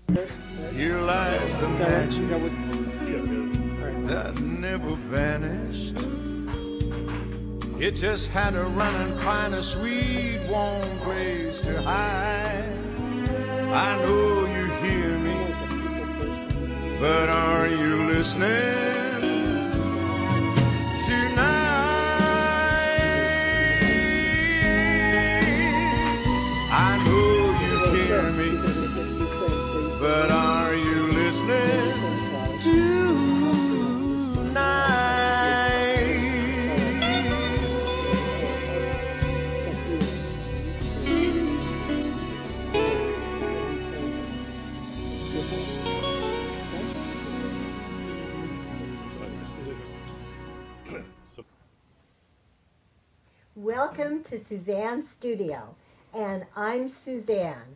Here lies the magic that never vanished. It just had to run and find a sweet, warm place to hide. I know you hear me, but are you listening tonight? I know you hear me, but are you listening tonight? Welcome to Suzanne's studio, and I'm Suzanne.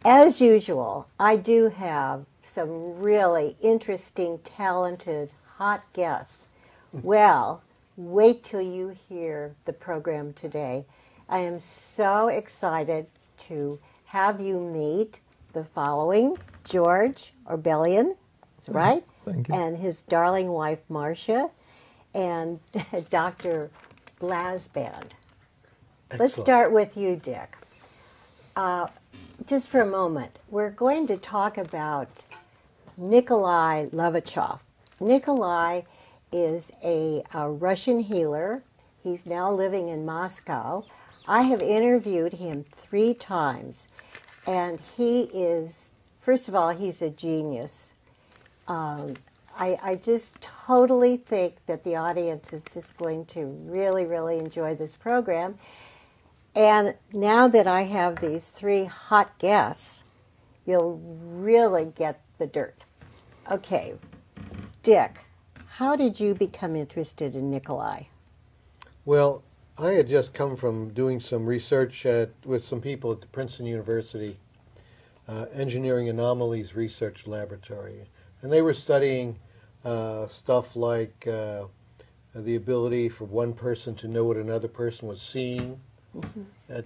As usual, I do have some really interesting, talented, hot guests. Well, wait till you hear the program today. I am so excited to have you meet the following: George Orbelian, that's right? Thank you. And his darling wife, Marcia, and Dr. Blэйбand. Let's start with you, Dick. Just for a moment, we're going to talk about Nikolai Levashov. Nikolai is a Russian healer. He's now living in Moscow. I have interviewed him 3 times, and he is, first of all, he's a genius. I just totally think that the audience is just going to really, really enjoy this program. And now that I have these 3 hot guests, you'll really get the dirt. Okay, Dick, how did you become interested in Nikolai? Well, I had just come from doing some research with some people at the Princeton University Engineering Anomalies Research Laboratory. And they were studying stuff like the ability for one person to know what another person was seeing at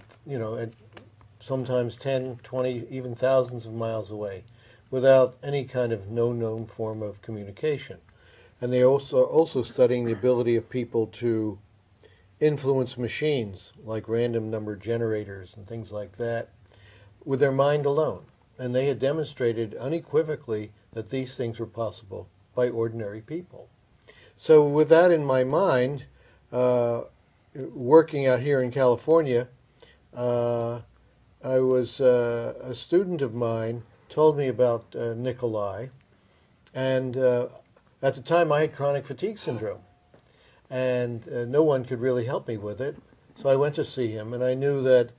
sometimes 10, 20, even thousands of miles away without any kind of known form of communication. And they also studying the ability of people to influence machines like random number generators and things like that with their mind alone. And they had demonstrated unequivocally that these things were possible by ordinary people. So with that in my mind, working out here in California, I was a student of mine told me about Nikolai, and at the time I had chronic fatigue syndrome, and no one could really help me with it. So I went to see him, and I knew that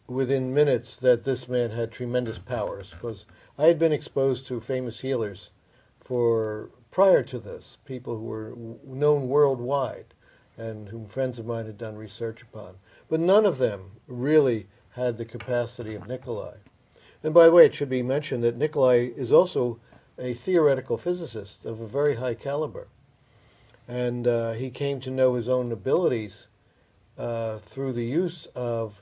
within minutes that this man had tremendous powers, because I had been exposed to famous healers prior to this, people who were known worldwide and whom friends of mine had done research upon. But none of them really had the capacity of Nikolai. And by the way, it should be mentioned that Nikolai is also a theoretical physicist of a very high caliber. And he came to know his own abilities through the use of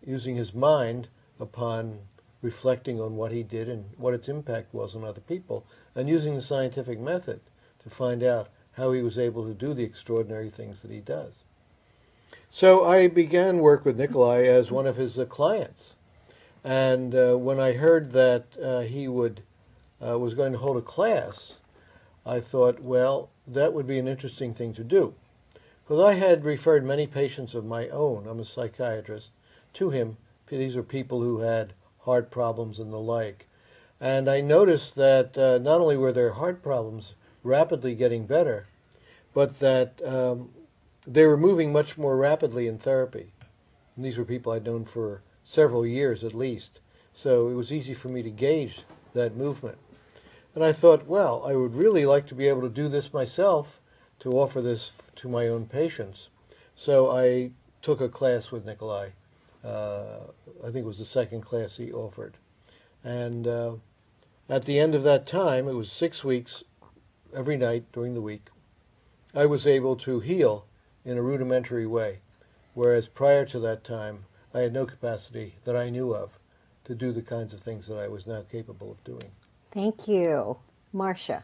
using his mind upon reflecting on what he did and what its impact was on other people, and using the scientific method to find out how he was able to do the extraordinary things that he does. So I began work with Nikolai as one of his clients. And when I heard that he was going to hold a class, I thought, well, that would be an interesting thing to do. Because I had referred many patients of my own, I'm a psychiatrist, to him. These are people who had heart problems and the like. And I noticed that not only were their heart problems rapidly getting better, but that they were moving much more rapidly in therapy. And these were people I'd known for several years at least. So it was easy for me to gauge that movement. And I thought, well, I would really like to be able to do this myself, to offer this to my own patients. So I took a class with Nikolai. I think it was the second class he offered. And at the end of that time, it was 6 weeks, every night during the week, I was able to heal in a rudimentary way, whereas prior to that time, I had no capacity that I knew of to do the kinds of things that I was now capable of doing. Thank you. Marcia.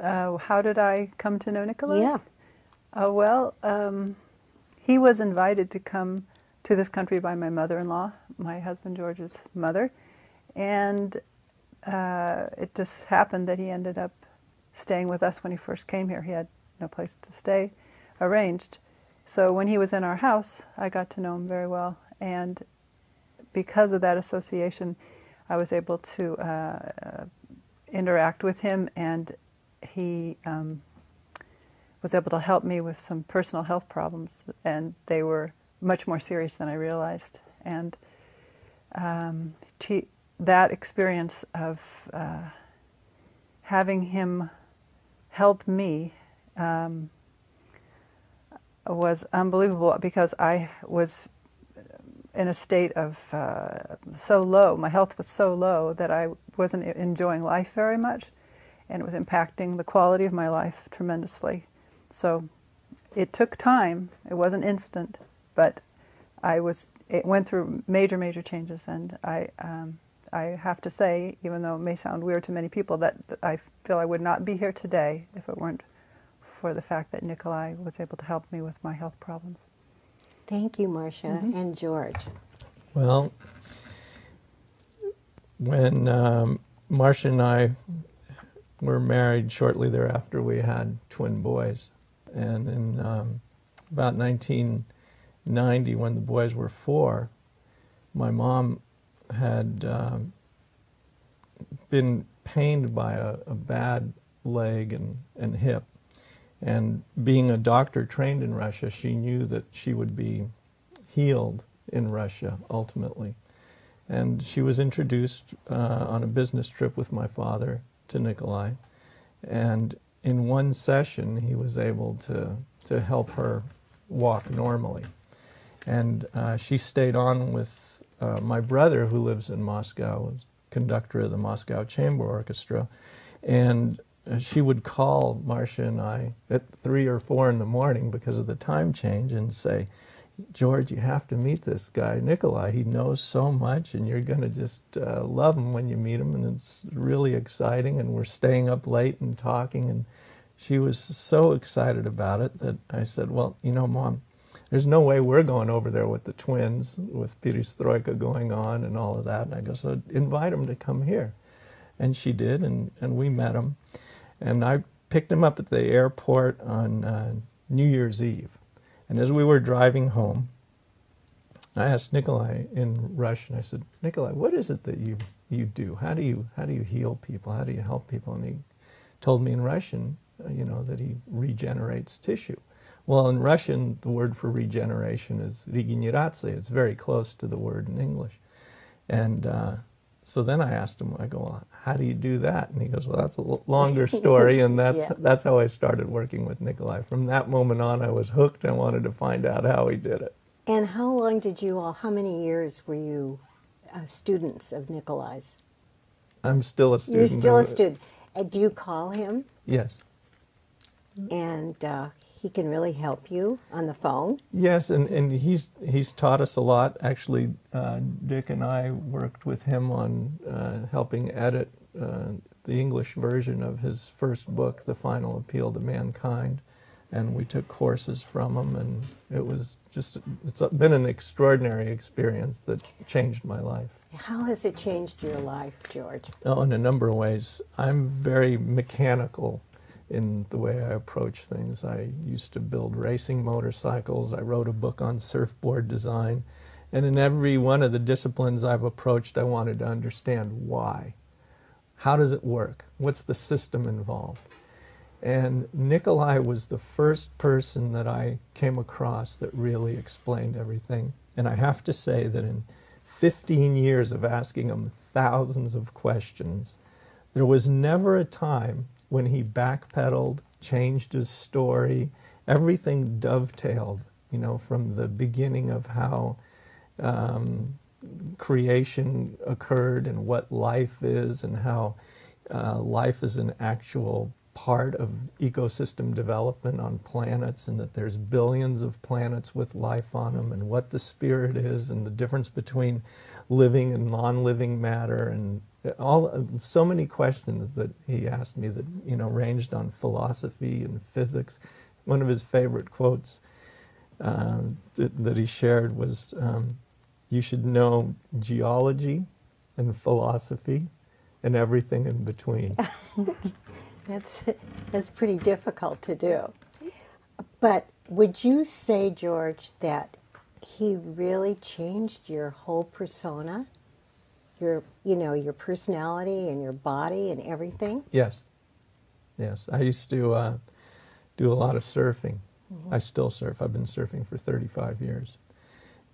How did I come to know Nicolai? Yeah. Well, he was invited to come to this country by my mother-in-law, my husband George's mother, and it just happened that he ended up staying with us when he first came here. He had no place to stay arranged. So when he was in our house, I got to know him very well, and because of that association, I was able to interact with him, and he was able to help me with some personal health problems, and they were much more serious than I realized. And that experience of having him help me was unbelievable, because I was in a state of so low, my health was so low that I wasn't enjoying life very much, and it was impacting the quality of my life tremendously. So it took time, it wasn't instant, but it went through major changes, and I have to say, even though it may sound weird to many people, that I feel I would not be here today if it weren't for the fact that Nicolai was able to help me with my health problems. Thank you, Marcia. And George. Well, when Marcia and I were married, shortly thereafter we had twin boys. And in about 1990, when the boys were 4, my mom had been pained by a bad leg and hip. And being a doctor trained in Russia, she knew that she would be healed in Russia ultimately. And she was introduced on a business trip with my father to Nicolai. And in one session, he was able to help her walk normally. And she stayed on with my brother, who lives in Moscow, was conductor of the Moscow Chamber Orchestra. And she would call Marcia and I at 3 or 4 in the morning because of the time change and say, George, you have to meet this guy, Nicolai. He knows so much, and you're going to just love him when you meet him, and it's really exciting, and we're staying up late and talking. And she was so excited about it that I said, well, you know, Mom, there's no way we're going over there with the twins, with perestroika going on and all of that. And I go, so invite him to come here. And she did, and we met him. And I picked him up at the airport on New Year's Eve. And as we were driving home, I asked Nicolai in Russian, I said, Nicolai, what is it that you do? How do you heal people? How do you help people? And he told me in Russian, that he regenerates tissue. Well, in Russian, the word for regeneration is regeneraция. It's very close to the word in English. And so then I asked him, I go, well, how do you do that? And he goes, well, that's a longer story, and that's how I started working with Nicolai. From that moment on, I was hooked. I wanted to find out how he did it. And how many years were you students of Nicolai's? I'm still a student. You're still a student. Do you call him? Yes. And he can really help you on the phone? Yes, and he's taught us a lot. Actually, Dick and I worked with him on helping edit the English version of his first book, The Final Appeal to Mankind, and we took courses from him, and it's been an extraordinary experience that changed my life. How has it changed your life, George? Oh, in a number of ways. I'm very mechanical in the way I approach things. I used to build racing motorcycles. I wrote a book on surfboard design. And in every one of the disciplines I've approached, I wanted to understand why. How does it work? What's the system involved? And Nicolai was the first person that I came across that really explained everything. And I have to say that in 15 years of asking him thousands of questions, there was never a time when he backpedaled, changed his story. Everything dovetailed, from the beginning of how creation occurred and what life is, and how life is an actual part of ecosystem development on planets, and that there's billions of planets with life on them, and what the spirit is, and the difference between living and non-living matter, and so many questions that he asked me that, you know, ranged on philosophy and physics. One of his favorite quotes that he shared was, "You should know geology and philosophy and everything in between." That's pretty difficult to do. But would you say, George, that he really changed your whole persona? Your personality and your body and everything? Yes. Yes. I used to do a lot of surfing. Mm-hmm. I still surf. I've been surfing for 35 years.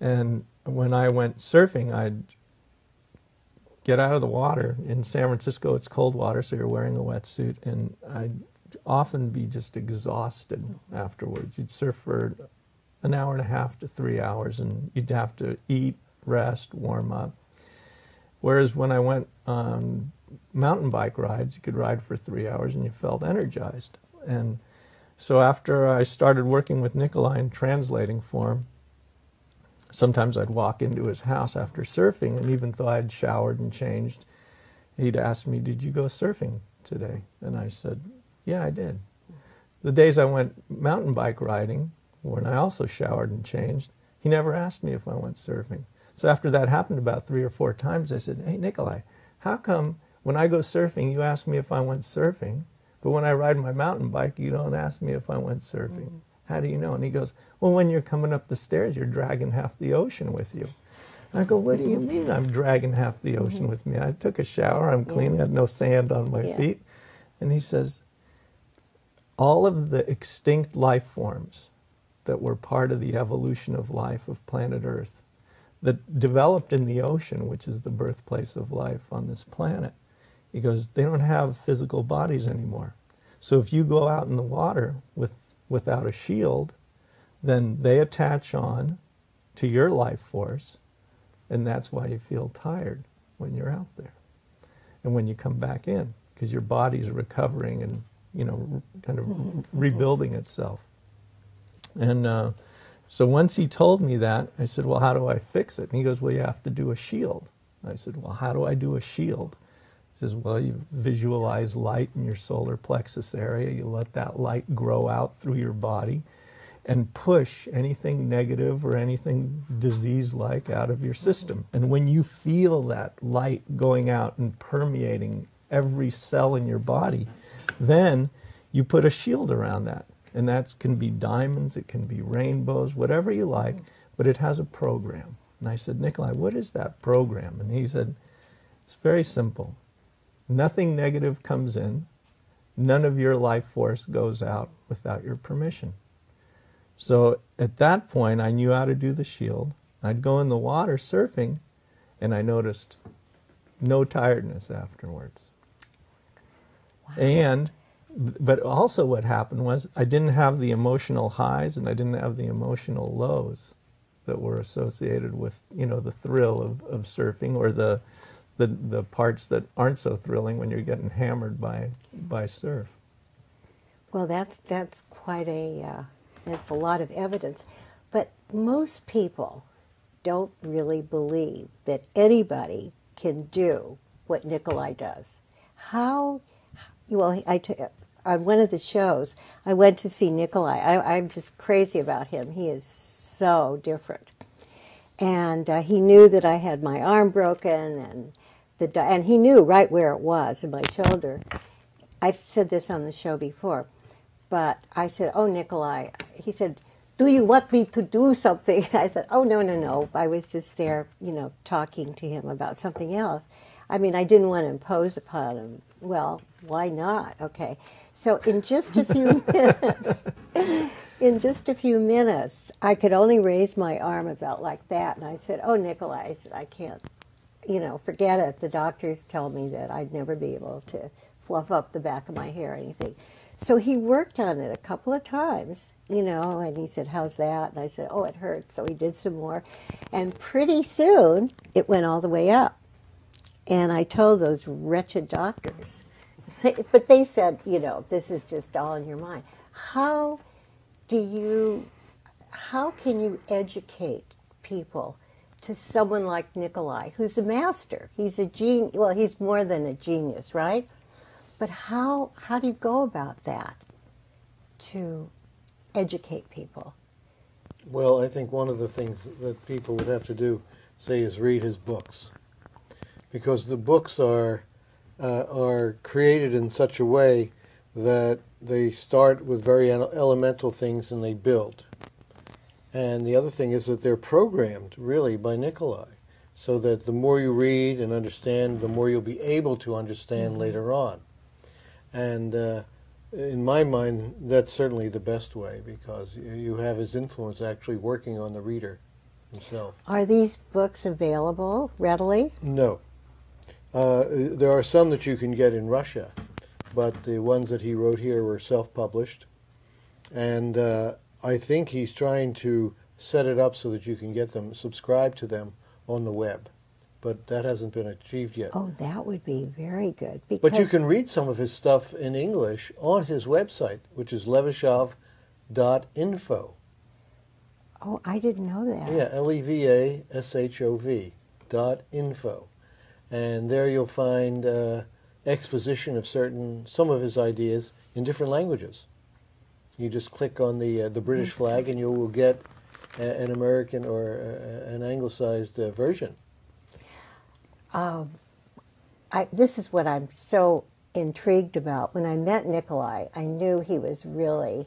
And when I went surfing, I'd get out of the water. In San Francisco, it's cold water, so you're wearing a wetsuit, and I'd often be just exhausted afterwards. You'd surf for an hour and a half to 3 hours, and you'd have to eat, rest, warm up. Whereas when I went on mountain bike rides, you could ride for 3 hours and you felt energized. And so after I started working with Nicolai and translating for him, sometimes I'd walk into his house after surfing, and even though I'd showered and changed, he'd ask me, "Did you go surfing today?" And I said, "Yeah, I did." The days I went mountain bike riding, when I also showered and changed, he never asked me if I went surfing. So after that happened about 3 or 4 times, I said, "Hey, Nicolai, how come when I go surfing, you ask me if I went surfing, but when I ride my mountain bike, you don't ask me if I went surfing? How do you know?" And he goes, "Well, when you're coming up the stairs, you're dragging half the ocean with you." I go, "What do you mean I'm dragging half the ocean with me? I took a shower, I'm clean, I had no sand on my feet." And he says, all of the extinct life forms that were part of the evolution of life of planet Earth, that developed in the ocean, which is the birthplace of life on this planet, he goes, they don't have physical bodies anymore. So if you go out in the water without a shield, then they attach on to your life force, and that's why you feel tired when you're out there. And when you come back in, because your body's recovering and, you know, kind of rebuilding itself. And so once he told me that, I said, "Well, how do I fix it?" And he goes, "Well, you have to do a shield." I said, "Well, how do I do a shield?" He says, "Well, you visualize light in your solar plexus area. You let that light grow out through your body and push anything negative or anything disease-like out of your system. And when you feel that light going out and permeating every cell in your body, then you put a shield around that. And that can be diamonds, it can be rainbows, whatever you like, but it has a program." And I said, "Nicolai, what is that program?" And he said, "It's very simple. Nothing negative comes in. None of your life force goes out without your permission." So at that point, I knew how to do the shield. I'd go in the water surfing, and I noticed no tiredness afterwards. Wow. But also what happened was I didn't have the emotional highs and I didn't have the emotional lows that were associated with, you know, the thrill of surfing, or the parts that aren't so thrilling when you're getting hammered by surf. Well, that's quite that's a lot of evidence. But most people don't really believe that anybody can do what Nicolai does. On one of the shows, I went to see Nicolai. I'm just crazy about him. He is so different. And he knew that I had my arm broken, and he knew right where it was, in my shoulder. I've said this on the show before, but I said, "Oh, Nicolai," he said, "Do you want me to do something?" I said, "Oh, no. I was just there, you know, talking to him about something else." I mean, I didn't want to impose upon him. Well, why not? Okay. So in just a few minutes, I could only raise my arm about like that. And I said, "Oh, Nicolai," I said, "I can't, you know, forget it. The doctors told me that I'd never be able to fluff up the back of my hair or anything." So he worked on it a couple of times, you know, and he said, "How's that?" And I said, "Oh, it hurts." So he did some more. And pretty soon, it went all the way up. And I told those wretched doctors But they said, you know, this is just all in your mind. How can you educate people to someone like Nikolai, who's a master? He's a genius. Well, he's more than a genius, right? But how do you go about that to educate people? Well, I think one of the things that people would have to do, say, is read his books, because the books are created in such a way that they start with very elemental things and they build. And the other thing is that they're programmed, really, by Nikolai, so that the more you read and understand, the more you'll be able to understand later on. And in my mind, that's certainly the best way, because you have his influence actually working on the reader himself. Are these books available readily? No. There are some that you can get in Russia, but the ones that he wrote here were self-published. And I think he's trying to set it up so that you can get them, subscribe to them on the web. But that hasn't been achieved yet. Oh, that would be very good. But you can read some of his stuff in English on his website, which is levashov.info. Oh, I didn't know that. Yeah, LEVASHOV.info. And there you'll find exposition of some of his ideas in different languages. You just click on the British flag and you will get an American or an anglicized version. This is what I'm so intrigued about. When I met Nikolai, I knew he was really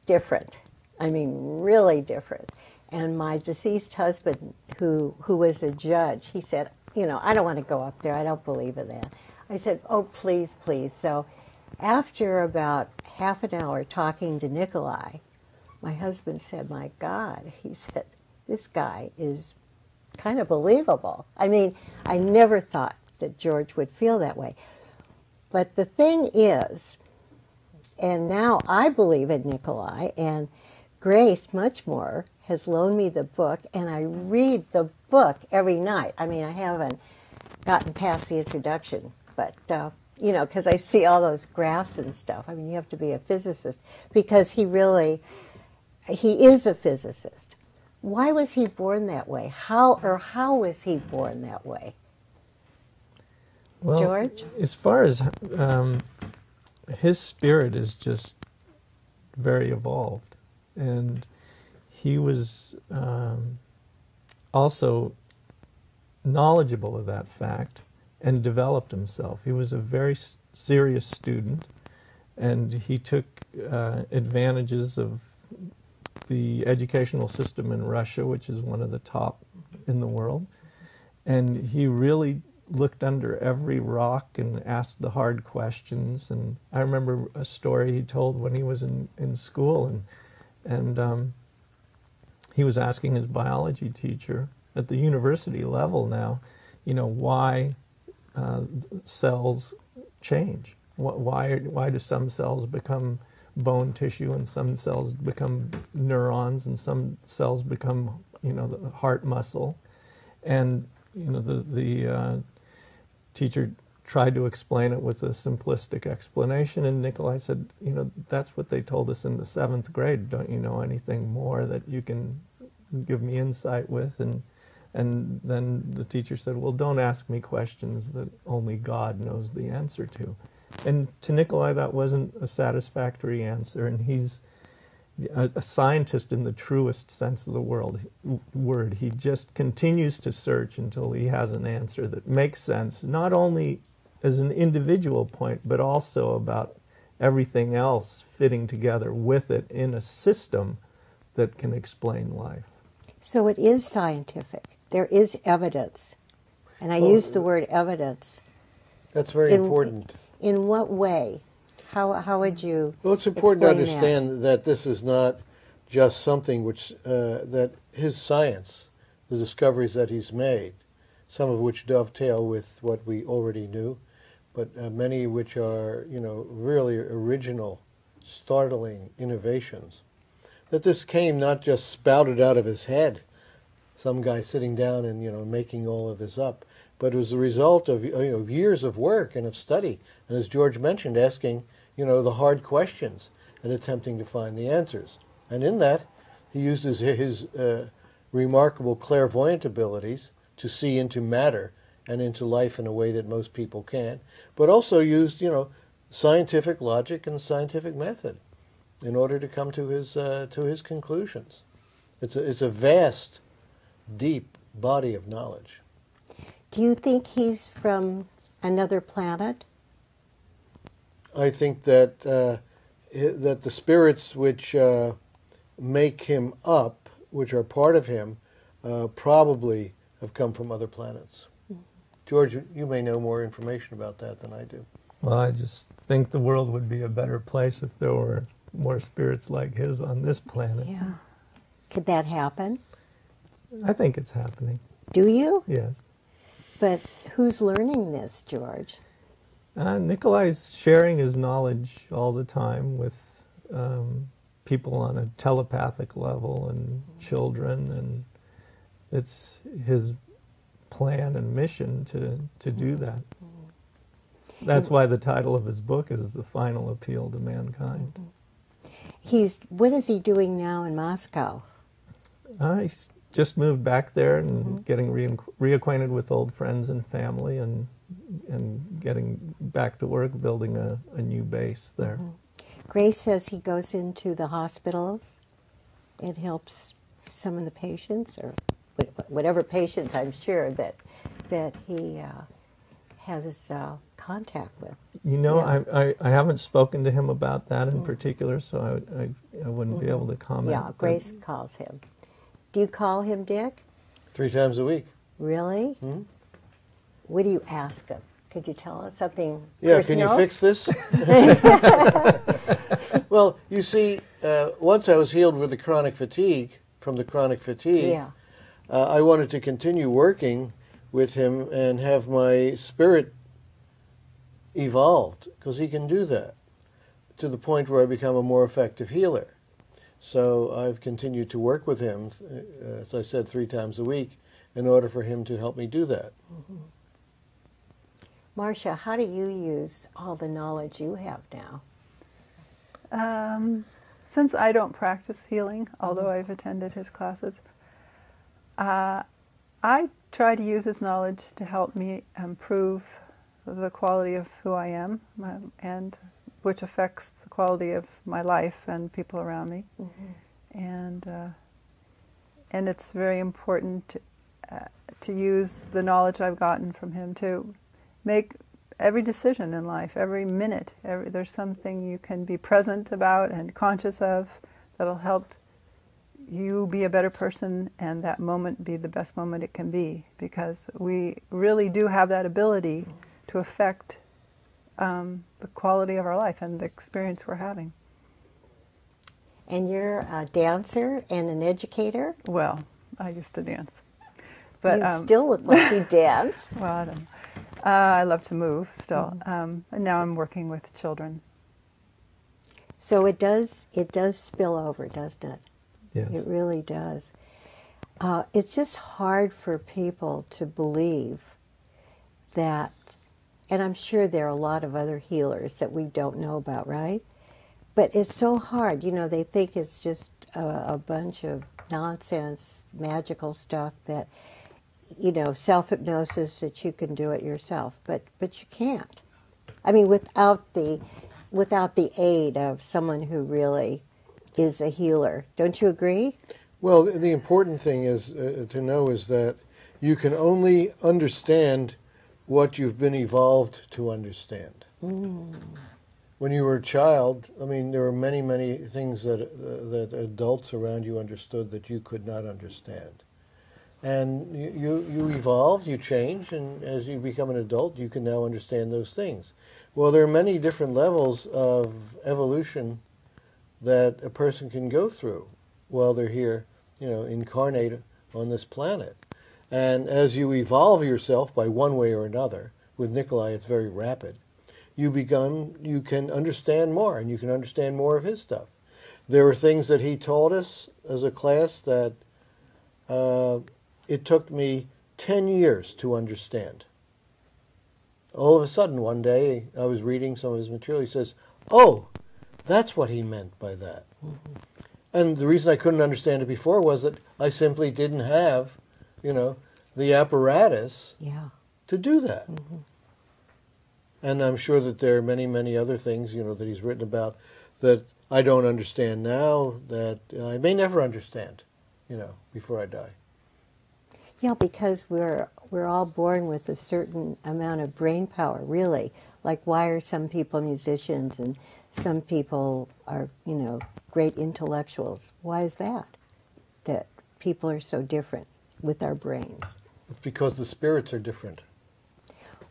different. I mean, really different. And my deceased husband, who was a judge, he said, you know, I don't want to go up there. I don't believe in that. I said, oh, please, please. So after about half an hour talking to Nikolai, my husband said, my God, he said, this guy is kind of believable. I mean, I never thought that George would feel that way. But the thing is, and now I believe in Nikolai, and Grace, much more, has loaned me the book, and I read the book every night. I mean, I haven't gotten past the introduction, but, you know, because I see all those graphs and stuff. I mean, you have to be a physicist, because he is a physicist. Why was he born that way? How was he born that way? Well, George? As far as his spirit is just very evolved. And he was also knowledgeable of that fact and developed himself. He was a very serious student, and he took advantages of the educational system in Russia, which is one of the top in the world. And he really looked under every rock and asked the hard questions. And I remember a story he told when he was in school, and he was asking his biology teacher at the university level now, you know, why cells change. Why do some cells become bone tissue and some cells become neurons and some cells become, you know, the heart muscle? And, you know, the teacher tried to explain it with a simplistic explanation, and Nikolai said, you know, that's what they told us in the 7th grade. Don't you know anything more that you can give me insight with? And then the teacher said, well, don't ask me questions that only God knows the answer to. And to Nikolai, that wasn't a satisfactory answer, and he's a scientist in the truest sense of the word. He just continues to search until he has an answer that makes sense, not only as an individual point, but also about everything else fitting together with it in a system that can explain life. So it is scientific. There is evidence. And I use the word evidence. That's very important. In what way? How would you Well, it's important to explain understand that this is not just something which, that his science, the discoveries that he's made, some of which dovetail with what we already knew, but many which are, you know, really original, startling innovations, that this came not just spouted out of his head, some guy sitting down and, you know, making all of this up, but it was the result of years of work and of study, and as George mentioned, asking the hard questions and attempting to find the answers. And in that, he uses his remarkable clairvoyant abilities to see into matter and into life in a way that most people can't, but also used scientific logic and scientific method in order to come to his conclusions. It's a vast, deep body of knowledge. Do you think he's from another planet? I think that that the spirits which make him up, which are part of him, probably have come from other planets. George, you may know more information about that than I do. Well, I just think the world would be a better place if there were more spirits like his on this planet. Yeah. Could that happen? I think it's happening. Do you? Yes. But who's learning this, George? Nikolai's sharing his knowledge all the time with people on a telepathic level and children, and it's his plan and mission to do that. That's why the title of his book is The Final Appeal to Mankind. What is he doing now in Moscow? He's just moved back there and getting reacquainted with old friends and family, and getting back to work, building a new base there. Grace says he goes into the hospitals and helps some of the patients, or whatever patients I'm sure that he has contact with. I haven't spoken to him about that in particular, so I wouldn't be able to comment. Yeah, Grace calls him. Do you call him Dick? 3 times a week. Really? What do you ask him? Could you tell us something Yeah, personal? can you fix this? Well, you see, once I was healed with the chronic fatigue, Yeah. I wanted to continue working with him and have my spirit evolved, because he can do that, to the point where I become a more effective healer. So I've continued to work with him, as I said, 3 times a week, in order for him to help me do that. Marcia, how do you use all the knowledge you have now? Since I don't practice healing, although I've attended his classes, I try to use his knowledge to help me improve the quality of who I am, and which affects the quality of my life and people around me. And it's very important to use the knowledge I've gotten from him to make every decision in life, every minute. There's something you can be present about and conscious of that'll help you be a better person, and that moment be the best moment it can be, because we really do have that ability to affect the quality of our life and the experience we're having. And you're a dancer and an educator? Well, I used to dance. But you still look like you dance. Well, I don't know. I love to move still. And now I'm working with children. So it does spill over, doesn't it? Yes. It really does. It's just hard for people to believe that, and I'm sure there are a lot of other healers that we don't know about, right? But it's so hard. They think it's just a bunch of nonsense, magical stuff that, self-hypnosis, that you can do it yourself. But you can't. I mean, without the aid of someone who really is a healer. Don't you agree? Well, the important thing is to know is that you can only understand what you've been evolved to understand. When you were a child, I mean, there were many, many things that adults around you understood that you could not understand. And you evolve, you change, and as you become an adult, you can now understand those things. Well, there are many different levels of evolution that a person can go through while they're here, incarnate on this planet. And as you evolve yourself by one way or another, with Nikolai it's very rapid, you can understand more, and you can understand more of his stuff. There were things that he taught us as a class that it took me 10 years to understand. all of a sudden one day I was reading some of his material. He says, "Oh, that's what he meant by that." Mm-hmm. And the reason I couldn't understand it before was that I simply didn't have, the apparatus to do that. Mm-hmm. And I'm sure that there are many, many other things, that he's written about that I don't understand now, that I may never understand, before I die. Yeah, because we're all born with a certain amount of brain power, really. Like, why are some people musicians and some people are, great intellectuals? Why is that? That people are so different with our brains? It's because the spirits are different.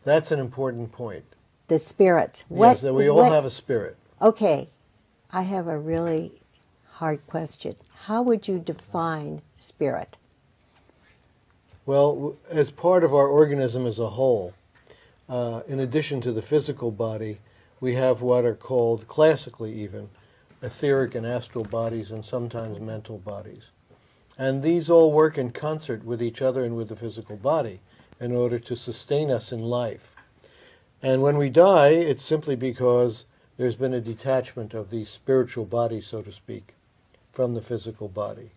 That's an important point. The spirit. Yes, that we all have a spirit. Okay, I have a really hard question. How would you define spirit? Well, as part of our organism as a whole, in addition to the physical body, we have what are called, classically even, etheric and astral bodies and sometimes mental bodies. And these all work in concert with each other and with the physical body in order to sustain us in life. And when we die, it's simply because there's been a detachment of the spiritual body, so to speak, from the physical body.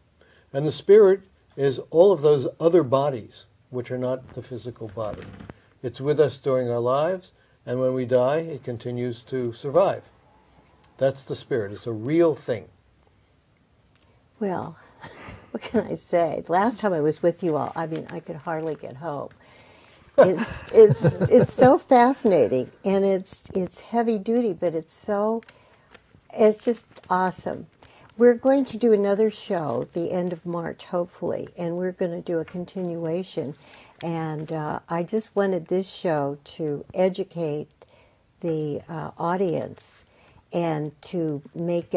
And the spirit is all of those other bodies which are not the physical body. It's with us during our lives, and when we die, it continues to survive. That's the spirit. It's a real thing. Well, what can I say? Last time I was with you all, I could hardly get home. It's so fascinating, and it's heavy duty, but it's just awesome. We're going to do another show the end of March, hopefully, and we're going to do a continuation. And I just wanted this show to educate the audience and to make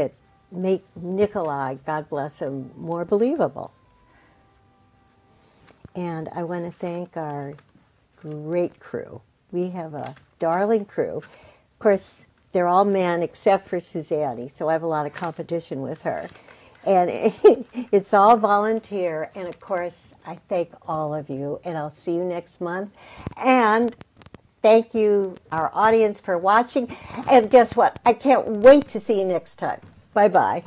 Nicolai, God bless him, more believable. And I want to thank our great crew. We have a darling crew. Of course, they're all men except for Suzanne, so I have a lot of competition with her. And it's all volunteer. And of course, I thank all of you, and I'll see you next month. And thank you, our audience, for watching. And guess what? I can't wait to see you next time. Bye-bye.